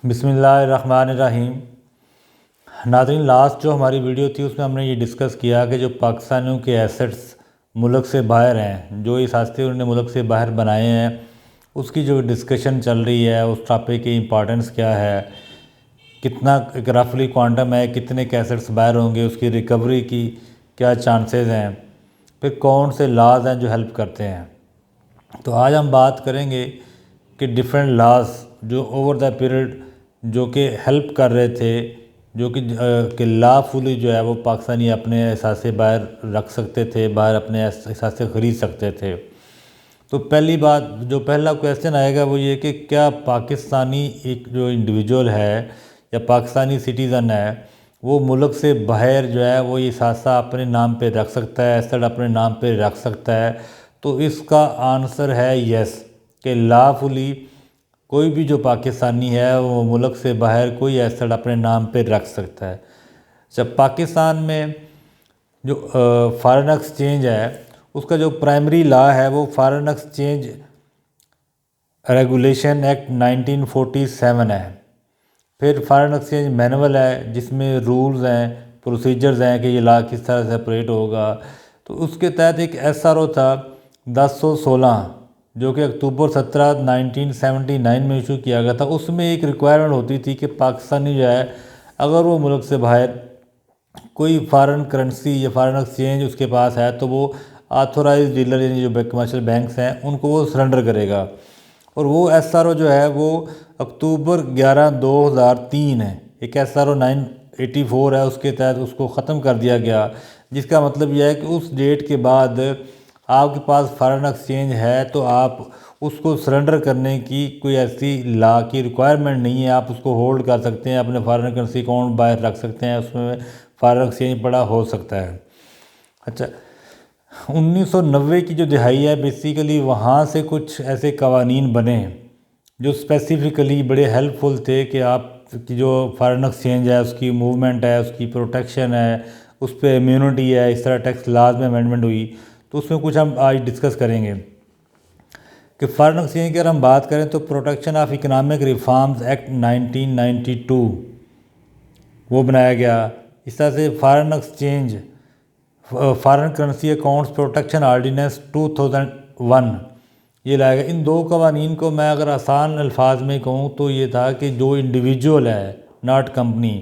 बिस्मिल्लाहिर्रहमानिर्रहीम। नाज़रीन, लास्ट जो हमारी वीडियो थी उसमें हमने ये डिस्कस किया कि जो पाकिस्तानियों के एसेट्स मुल्क से बाहर हैं, जो ये सास्ते उन्होंने मुल्क से बाहर बनाए हैं, उसकी जो डिस्कशन चल रही है, उस टॉपिक की इम्पॉर्टेंस क्या है, कितना एक रफली क्वांटम है, कितने के एसेट्स बाहर होंगे, उसकी रिकवरी की क्या चांसेस हैं, फिर कौन से लॉज हैं जो हेल्प करते हैं। तो आज हम बात करेंगे कि डिफरेंट लॉज जो ओवर द पीरियड जो कि हेल्प कर रहे थे, जो कि लॉफुली जो है वो पाकिस्तानी अपने एहसास से बाहर रख सकते थे, बाहर अपने एहसास से ख़रीद सकते थे। तो पहली बात, जो पहला क्वेश्चन आएगा वो ये कि क्या पाकिस्तानी एक जो इंडिविजुअल है या पाकिस्तानी सिटीज़न है वो मुल्क से बाहर जो है वो ये एहसास अपने नाम पे रख सकता है, एसेट अपने नाम पे रख सकता है। तो इसका आंसर है यस, कि लॉफुली कोई भी जो पाकिस्तानी है वो मुल्क से बाहर कोई एसेट अपने नाम पे रख सकता है। जब पाकिस्तान में जो फॉरेन एक्सचेंज है उसका जो प्राइमरी लॉ है वो फॉरेन एक्सचेंज रेगुलेशन एक्ट 1947 है। फिर फॉरेन एक्सचेंज मैनुअल है जिसमें रूल्स हैं, प्रोसीजर्स हैं कि ये लॉ किस तरह से ऑपरेट होगा। तो उसके तहत एक SRO था 1016 जो कि अक्टूबर 17 1979 में इशू किया गया था। उसमें एक रिक्वायरमेंट होती थी कि पाकिस्तानी जो है अगर वो मुल्क से बाहर कोई फॉरेन करेंसी या फॉरेन एक्सचेंज उसके पास है तो वो ऑथोराइज डीलर यानी जो कमर्शियल बैंक्स हैं उनको वो सरेंडर करेगा। और वो SRO जो है वो अक्टूबर 11 2003 है, एक SRO 984 है, उसके तहत उसको ख़त्म कर दिया गया। जिसका मतलब यह है कि उस डेट के बाद आपके पास फॉरेन एक्सचेंज है तो आप उसको सरेंडर करने की कोई ऐसी लॉ की रिक्वायरमेंट नहीं है। आप उसको होल्ड कर सकते हैं, अपने फॉरेन करेंसी अकाउंट बाहर रख सकते हैं, उसमें फॉरेन एक्सचेंज पड़ा हो सकता है। अच्छा, 1990 की जो दिहाई है बेसिकली वहाँ से कुछ ऐसे कवानीन बने जो स्पेसिफ़िकली बड़े हेल्पफुल थे कि आप की जो फॉरेन एक्सचेंज है उसकी मूवमेंट है, उसकी प्रोटेक्शन है, उस पर इम्यूनिटी है। इस तरह टैक्स लाज में अमेंडमेंट हुई तो उसमें कुछ हम आज डिस्कस करेंगे कि फॉरेन एक्सचेंज की अगर हम बात करें तो protection of economic reforms act 1992 वो बनाया गया। इस तरह से foreign exchange foreign currency accounts protection ordinance 2001 ये लाया गया। इन दो कवानीन को मैं अगर आसान अल्फाज में कहूँ तो ये था कि जो इंडिविजुअल है, नॉट कंपनी,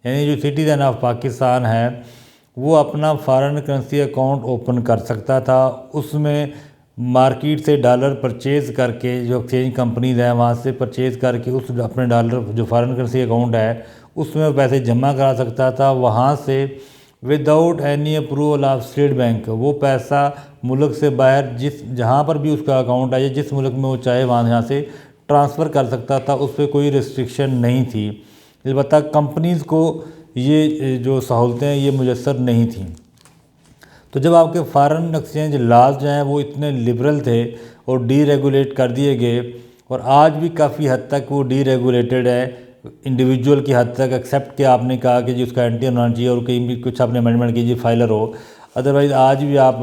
यानी जो सिटीज़न ऑफ पाकिस्तान है वो अपना फॉरेन करेंसी अकाउंट ओपन कर सकता था। उसमें मार्केट से डॉलर परचेज़ करके, जो एक्सचेंज कंपनीज हैं वहाँ से परचेज़ करके उस अपने डॉलर जो फॉरेन करेंसी अकाउंट है उसमें पैसे जमा करा सकता था। वहाँ से without any approval of state bank वो पैसा मुल्क से बाहर जहाँ पर भी उसका अकाउंट है या जिस मुल्क में वो चाहे वहाँ यहाँ से ट्रांसफ़र कर सकता था। उस पर कोई रिस्ट्रिक्शन नहीं थी। अलबत्ता कंपनीज़ को ये जो सहूलतें हैं ये मुयस्सर नहीं थी। तो जब आपके फॉरेन एक्सचेंज लॉज जो हैं वो इतने लिबरल थे और डीरेगुलेट कर दिए गए, और आज भी काफ़ी हद तक वो डीरेगुलेटेड है इंडिविजुअल की हद तक, एक्सेप्ट कि आपने कहा कि जी उसका एंटी होना चाहिए और कहीं भी कुछ आपने अमेंडमेंट कीजिए फाइलर हो। अदरवाइज़ आज भी आप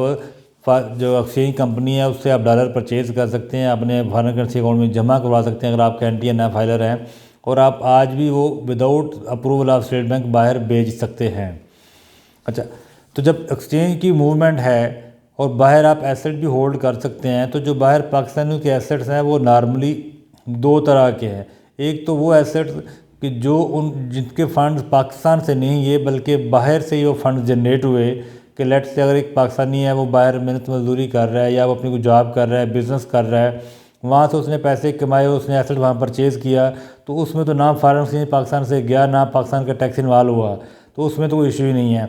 जो एक्सचेंज कंपनी है उससे आप डॉलर परचेज़ कर सकते हैं, अपने फॉरेन करेंसी अकाउंट में जमा करवा सकते हैं अगर आपका एंटी एन फाइलर है, और आप आज भी वो without approval of state bank बाहर भेज सकते हैं। अच्छा, तो जब एक्सचेंज की मूवमेंट है और बाहर आप एसेट भी होल्ड कर सकते हैं, तो जो बाहर पाकिस्तानियों के एसेट्स हैं वो नॉर्मली दो तरह के हैं। एक तो वो एसेट्स कि जो जिनके फंड्स पाकिस्तान से नहीं है बल्कि बाहर से ही वो फंड जनरेट हुए, कि लेट से अगर एक पाकिस्तानी है वो बाहर मेहनत मजदूरी कर रहा है या वो अपनी कोई जॉब कर रहा है, बिज़नेस कर रहा है, वहाँ से उसने पैसे कमाए, उसने एसेट वहाँ परचेज़ किया, तो उसमें तो ना फॉरेन एक्सचेंज पाकिस्तान से गया ना पाकिस्तान का टैक्स इन्वॉल्व हुआ, तो उसमें तो कोई इशू ही नहीं है।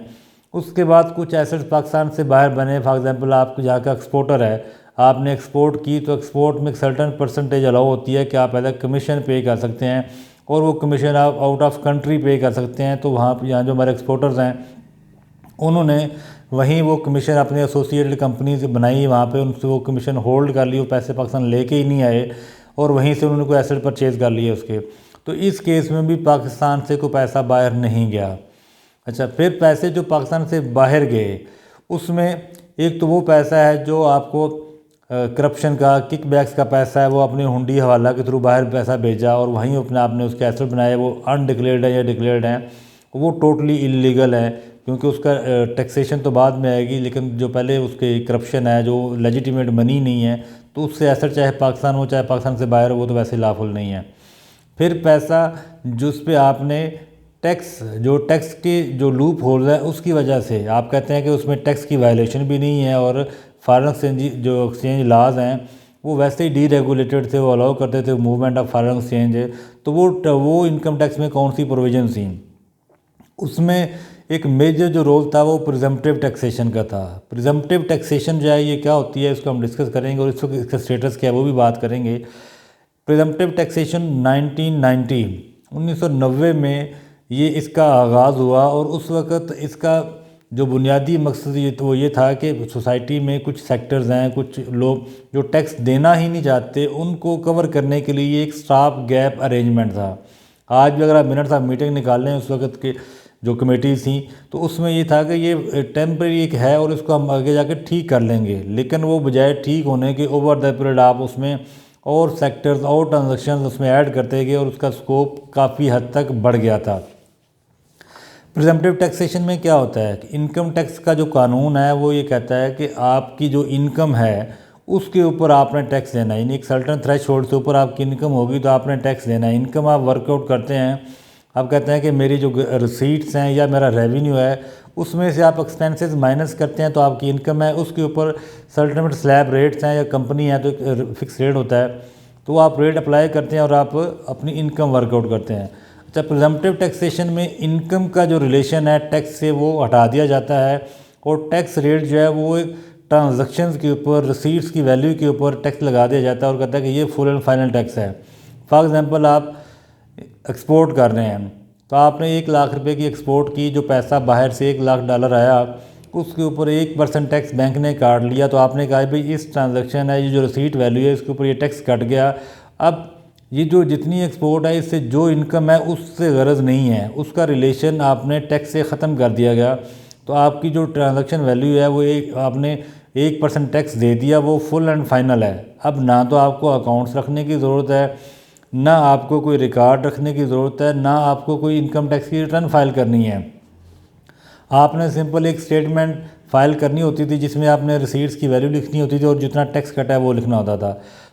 उसके बाद कुछ एसेट्स पाकिस्तान से बाहर बने, फॉर एग्जांपल आप जहाँ का एक्सपोर्टर है, आपने एक्सपोर्ट की तो एक्सपोर्ट में एक सर्टन परसेंटेज अलाउ होती है कि आप एज कमीशन पे कर सकते हैं, और वो कमीशन आप आउट ऑफ कंट्री पे कर सकते हैं। तो वहाँ यहाँ जो हमारे एक्सपोर्टर्स हैं उन्होंने वहीं वो कमीशन अपने एसोसिएटेड कंपनी से बनाई, वहाँ पे उनसे वो कमीशन होल्ड कर ली, वो पैसे पाकिस्तान लेके ही नहीं आए और वहीं से उन्होंने कोई एसेट परचेज़ कर लिए उसके। तो इस केस में भी पाकिस्तान से कोई पैसा बाहर नहीं गया। अच्छा, फिर पैसे जो पाकिस्तान से बाहर गए उसमें एक तो वो पैसा है जो आपको करप्शन का, किकबैक्स का पैसा है वो अपनी हुंडी हवाला के थ्रू बाहर पैसा भेजा और वहीं अपने आपने उसके एसेट बनाए, वो अनडिक्लेयर्ड है या डिक्लेयर्ड हैं, वो टोटली इलीगल है, क्योंकि उसका टैक्सेशन तो बाद में आएगी, लेकिन जो पहले उसके करप्शन है, जो लेजिटिमेट मनी नहीं है, तो उससे एसेट चाहे पाकिस्तान हो चाहे पाकिस्तान से बाहर हो, वो तो वैसे लाफुल नहीं है। फिर पैसा जिस पे आपने टैक्स के जो लूप होल है उसकी वजह से आप कहते हैं कि उसमें टैक्स की वायलेशन भी नहीं है, और फॉरेन एक्सचेंज जो एक्सचेंज लाज हैं वो वैसे ही डीरेगुलेटेड थे, वो अलाउ करते थे मूवमेंट ऑफ फॉरेन एक्सचेंज, तो वो इनकम टैक्स में कौन सी प्रोविजन थी, उसमें एक मेजर जो रोल था वो प्रिजम्पटिव टैक्सेशन का था। प्रिजम्पटिव टैक्सेशन जो है ये क्या होती है, इसको हम डिस्कस करेंगे, और इस वक्त इसका स्टेटस क्या है वो भी बात करेंगे। प्रिजम्पटिव टैक्सेशन 1990 में ये इसका आगाज़ हुआ, और उस वक़्त इसका जो बुनियादी मकसद वो ये था कि सोसाइटी में कुछ सेक्टर्स हैं, कुछ लोग जो टैक्स देना ही नहीं चाहते, उनको कवर करने के लिए एक स्टॉप गैप अरेंजमेंट था। आज भी अगर आप मिनट्स ऑफ मीटिंग निकाल लें उस वक्त के जो कमेटीज़ थी, तो उसमें ये था कि ये टेम्परेरी एक है और इसको हम आगे जाके ठीक कर लेंगे, लेकिन वो बजाय ठीक होने के ओवर द पीरियड आप उसमें और सेक्टर्स और ट्रांजेक्शन उसमें ऐड करते गए और उसका स्कोप काफ़ी हद तक बढ़ गया था। प्रिजम्पटिव टैक्सेशन में क्या होता है कि इनकम टैक्स का जो कानून है वो ये कहता है कि आपकी जो इनकम है उसके ऊपर आपने टैक्स देना है, यानी एक सर्टन थ्रेशोल्ड से ऊपर आपकी इनकम होगी तो आपने टैक्स देना है। इनकम आप वर्कआउट करते हैं, आप कहते हैं कि मेरी जो रिसीट्स हैं या मेरा रेवेन्यू है उसमें से आप एक्सपेंसेस माइनस करते हैं, तो आपकी इनकम है उसके ऊपर सर्टन स्लैब रेट्स हैं, या कंपनी है तो एक फिक्स रेट होता है, तो आप रेट अप्लाई करते हैं और आप अपनी इनकम वर्कआउट करते हैं। अच्छा, प्रिजम्पटिव टैक्सेशन में इनकम का जो रिलेशन है टैक्स से वो हटा दिया जाता है, और टैक्स रेट जो है वो एक ट्रांजैक्शंस के ऊपर, रिसीट्स की वैल्यू के ऊपर टैक्स लगा दिया जाता है और कहता है कि ये फुल एंड फाइनल टैक्स है। फॉर एग्जांपल आप एक्सपोर्ट कर रहे हैं, तो आपने 1 लाख रुपए की एक्सपोर्ट की, जो पैसा बाहर से $1 लाख आया उसके ऊपर 1% टैक्स बैंक ने काट लिया, तो आपने कहा भाई इस ट्रांजैक्शन है, ये जो रिसीट वैल्यू है इसके ऊपर ये टैक्स कट गया, अब ये जो जितनी एक्सपोर्ट है इससे जो इनकम है उससे गरज नहीं है, उसका रिलेशन आपने टैक्स से ख़त्म कर दिया गया, तो आपकी जो ट्रांजैक्शन वैल्यू है वो आपने 1% टैक्स दे दिया, वो फुल एंड फाइनल है। अब ना तो आपको अकाउंट्स रखने की ज़रूरत है, ना आपको कोई रिकॉर्ड रखने की ज़रूरत है, ना आपको कोई इनकम टैक्स की रिटर्न फाइल करनी है। आपने सिंपल एक स्टेटमेंट फाइल करनी होती थी जिसमें आपने रिसीट्स की वैल्यू लिखनी होती थी और जितना टैक्स कटा है वो लिखना होता था।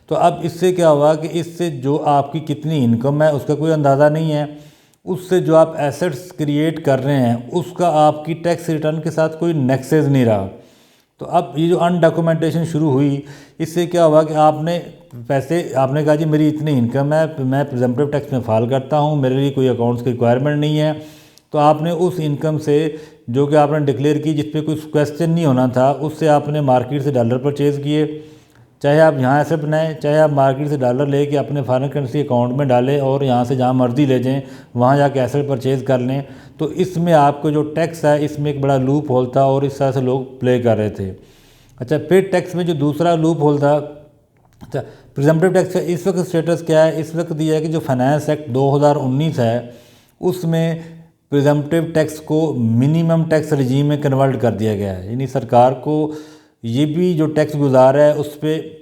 तो अब इससे क्या हुआ कि इससे जो आपकी कितनी इनकम है उसका कोई अंदाज़ा नहीं है, उससे जो आप एसेट्स क्रिएट कर रहे हैं उसका आपकी टैक्स रिटर्न के साथ कोई नेक्सेस नहीं रहा। तो अब ये जो अनडॉक्यूमेंटेशन शुरू हुई, इससे क्या हुआ कि आपने आपने कहा जी मेरी इतनी इनकम है, मैं प्रिजम्पटिव टैक्स में फाइल करता हूँ, मेरे लिए कोई अकाउंट्स की रिक्वायरमेंट नहीं है, तो आपने उस इनकम से जो कि आपने डिक्लेयर की, जिस पे कोई क्वेश्चन नहीं होना था, उससे आपने मार्केट से डॉलर परचेज़ किए, चाहे आप यहाँ ऐसे बनाएं, चाहे आप मार्केट से डॉलर लेके अपने फॉरेन करेंसी अकाउंट में डालें और यहाँ से जहाँ मर्जी ले जाएं, वहाँ जाके एसेट परचेज़ कर लें, तो इसमें आपको जो टैक्स है इसमें एक बड़ा लूप होल था और इस तरह से लोग प्ले कर रहे थे। अच्छा, फिर टैक्स में जो दूसरा लूप होल था, अच्छा प्रिजम्पटिव टैक्स का इस वक्त स्टेटस क्या है, इस वक्त दिया है कि जो फाइनेंस एक्ट 2019 है उसमें प्रिजम्पटिव टैक्स को मिनिमम टैक्स रिजीम में कन्वर्ट कर दिया गया है, यानी सरकार को ये भी जो टैक्स गुजार है उस पर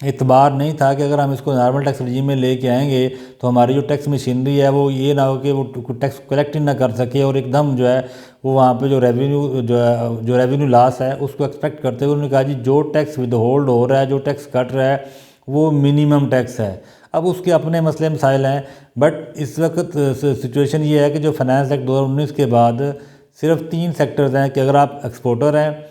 एतबार नहीं था कि अगर हम इसको नॉर्मल टैक्स रिजीम में लेके आएंगे तो हमारी जो टैक्स मशीनरी है वो ये ना हो कि वो टैक्स कलेक्ट ही ना कर सके और एकदम जो है वो वहाँ पे जो रेवेन्यू लॉस है उसको एक्सपेक्ट करते हुए उन्होंने कहा जी जो टैक्स विद होल्ड हो रहा है, जो टैक्स कट रहा है वो मिनिमम टैक्स है। अब उसके अपने मसले मसाइल हैं, बट इस वक्त सिचुएशन ये है कि जो फाइनेंस एक्ट 2019 के बाद सिर्फ 3 सेक्टर्स हैं कि अगर आप एक्सपोर्टर हैं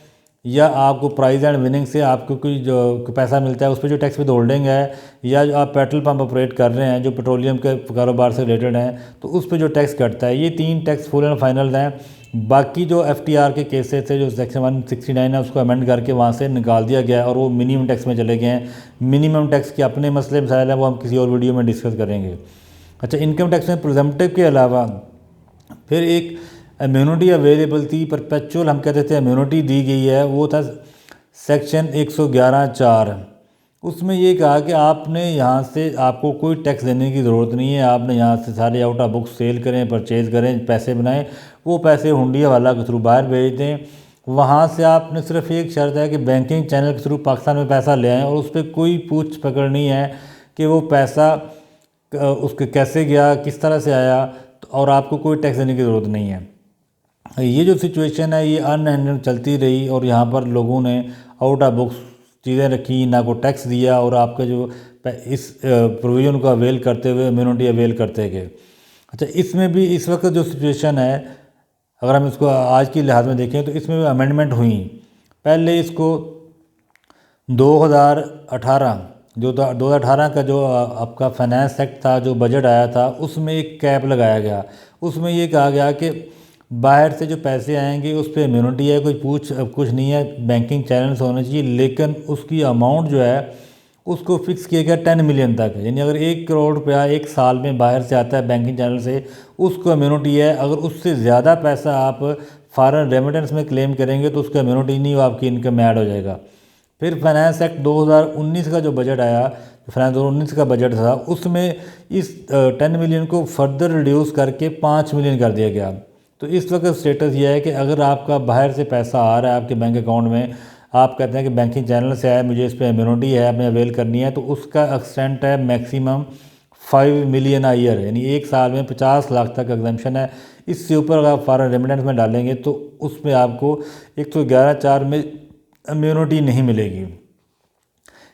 या आपको प्राइस एंड विनिंग से आपको कोई जो पैसा मिलता है उस पर जो टैक्स विद होल्डिंग है, या जो आप पेट्रोल पंप ऑपरेट कर रहे हैं जो पेट्रोलियम के कारोबार से रिलेटेड हैं तो उस पर जो टैक्स कटता है, ये 3 टैक्स फुल एंड फाइनल हैं। बाकी जो FTR के केसेस थे जो सेक्शन 169 है उसको अमेंड करके वहाँ से निकाल दिया गया है और वो मिनिमम टैक्स में चले गए हैं। मिनिमम टैक्स के अपने मसले मसाइल हैं, वो हम किसी और वीडियो में डिस्कस करेंगे। अच्छा, इनकम टैक्स में प्रिजम्पटिव के अलावा फिर एक इम्यूनिटी अवेलेबल थी, परपेचुअल हम कहते थे इम्यूनिटी दी गई है, वो था सेक्शन 111(4). उसमें ये कहा कि आपने यहाँ से आपको कोई टैक्स देने की ज़रूरत नहीं है, आपने यहाँ से सारे आउट ऑफ बुक सेल करें, परचेज़ करें, पैसे बनाएं, वो पैसे हुंडी हवाला के थ्रू बाहर भेज दें वहाँ से आपने सिर्फ एक शर्त है कि बैंकिंग चैनल के थ्रू पाकिस्तान में पैसा ले आएँ और उस पर कोई पूछ पकड़ नहीं है कि वो पैसा उसके कैसे गया, किस तरह से आया, और आपको कोई टैक्स देने की ज़रूरत नहीं है। ये जो सिचुएशन है ये अनएंडिंग चलती रही और यहाँ पर लोगों ने आउट ऑफ बुक्स चीज़ें रखी, ना को टैक्स दिया, और आपका जो इस प्रोविज़न को अवेल करते हुए इम्यूनिटी अवेल करते गए। अच्छा, इसमें भी इस वक्त जो सिचुएशन है, अगर हम इसको आज की लिहाज में देखें तो इसमें भी अमेंडमेंट हुई। पहले इसको 2018 जो 2018 का जो आपका फाइनेंस एक्ट था, जो बजट आया था, उसमें एक कैप लगाया गया। उसमें ये कहा गया कि बाहर से जो पैसे आएंगे उस पर इम्यूनिटी है, कोई कुछ नहीं है, बैंकिंग चैनल्स होने चाहिए, लेकिन उसकी अमाउंट जो है उसको फिक्स किया गया 10 मिलियन तक। यानी अगर 1 करोड़ रुपया एक साल में बाहर से आता है बैंकिंग चैनल से, उसको इम्यूनिटी है। अगर उससे ज़्यादा पैसा आप फॉरेन रेमिटेंस में क्लेम करेंगे तो उसका इम्यूनिटी नहीं, वो आपकी इनकम में ऐड हो जाएगा। फिर फाइनेंस एक्ट 2019 का जो बजट आया, फाइनेंस 2019 का बजट था, उसमें इस 10 मिलियन को फर्दर रिड्यूस करके 5 मिलियन कर दिया गया। तो इस वक्त स्टेटस ये है कि अगर आपका बाहर से पैसा आ रहा है आपके बैंक अकाउंट में, आप कहते हैं कि बैंकिंग चैनल से आया, मुझे इस पर इम्यूनिटी है, हमें अवेल करनी है, तो उसका एक्सटेंट है मैक्सिमम 5 मिलियन आ ईयर, यानी एक साल में 50 लाख तक एग्जम्पशन है। इससे ऊपर अगर आप फॉरेन रेमिटेंस में डालेंगे तो उसमें आपको 111(4) में इम्यूनिटी नहीं मिलेगी।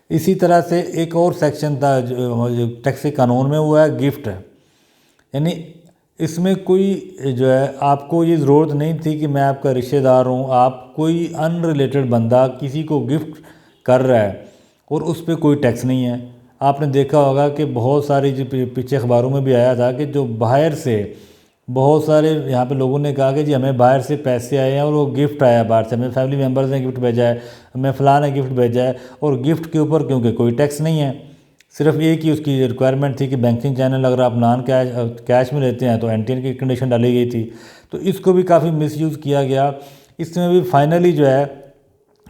इसी तरह से एक और सेक्शन था जो टैक्स के कानून में, हुआ है गिफ्ट। यानी इसमें कोई जो है आपको ये ज़रूरत नहीं थी कि मैं आपका रिश्तेदार हूँ, आप कोई अनरिलेटेड बंदा किसी को गिफ्ट कर रहा है और उस पर कोई टैक्स नहीं है। आपने देखा होगा कि बहुत सारी जो पीछे अखबारों में भी आया था कि जो बाहर से बहुत सारे यहाँ पे लोगों ने कहा कि जी हमें बाहर से पैसे आए हैं और वो गिफ्ट आया बाहर से, हमें फैमिली मेम्बर्स ने गिफ्ट भेजा है, हमें फ़लाँ ने गिफ्ट भेजा है, और गिफ्ट के ऊपर क्योंकि कोई टैक्स नहीं है। सिर्फ एक ही उसकी रिक्वायरमेंट थी कि बैंकिंग चैनल अगर आप नॉन कैश में लेते हैं तो एनटीएन की कंडीशन डाली गई थी। तो इसको भी काफ़ी मिसयूज़ किया गया। इसमें भी फाइनली जो है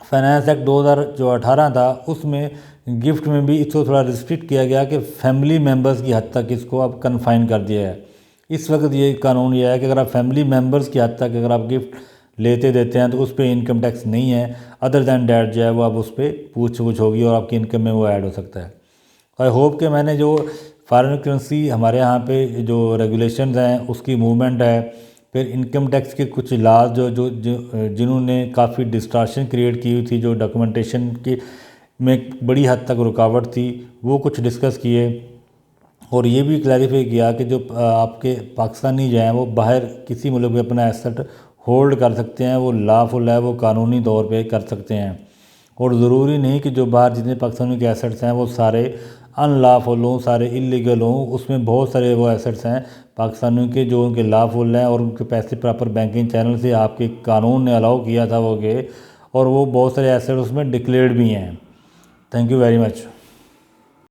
फाइनेंस एक्ट 2018 था, उसमें गिफ्ट में भी इसको थोड़ा रिस्ट्रिक्ट किया गया कि फैमिली मेम्बर्स की हद तक इसको अब कन्फाइन कर दिया है। इस वक्त ये कानून ये है कि अगर आप फैमिली मेम्बर्स की हद तक अगर आप गिफ्ट लेते देते हैं तो उस पर इनकम टैक्स नहीं है। अदर दैन डैट जो है वो अब उस पर पूछ होगी और आपकी इनकम में वो ऐड हो सकता है। आई होप कि मैंने जो फॉरेन करेंसी हमारे यहाँ पे जो रेगुलेशंस हैं उसकी मूवमेंट है, फिर इनकम टैक्स के कुछ लॉज जिन्होंने काफ़ी डिस्ट्रैक्शन क्रिएट की हुई थी, जो डॉक्यूमेंटेशन की में बड़ी हद तक रुकावट थी, वो कुछ डिस्कस किए, और ये भी क्लैरिफाई किया कि जो आपके पाकिस्तानी जो हैं वो बाहर किसी मुल्क में अपना एसेट होल्ड कर सकते हैं, वो लॉफुल है, वो कानूनी तौर पे कर सकते हैं। और ज़रूरी नहीं कि जो बाहर जितने पाकिस्तानी के एसेट्स हैं वो सारे अनलॉफुल हों, सारे इलीगल हों। उसमें बहुत सारे वो एसेट्स हैं पाकिस्तानियों के जो उनके लॉफुल हैं और उनके पैसे प्रॉपर बैंकिंग चैनल से आपके कानून ने अलाउ किया था वो गए, और वो बहुत सारे एसेट उसमें डिक्लेयर्ड भी हैं। Thank you very much.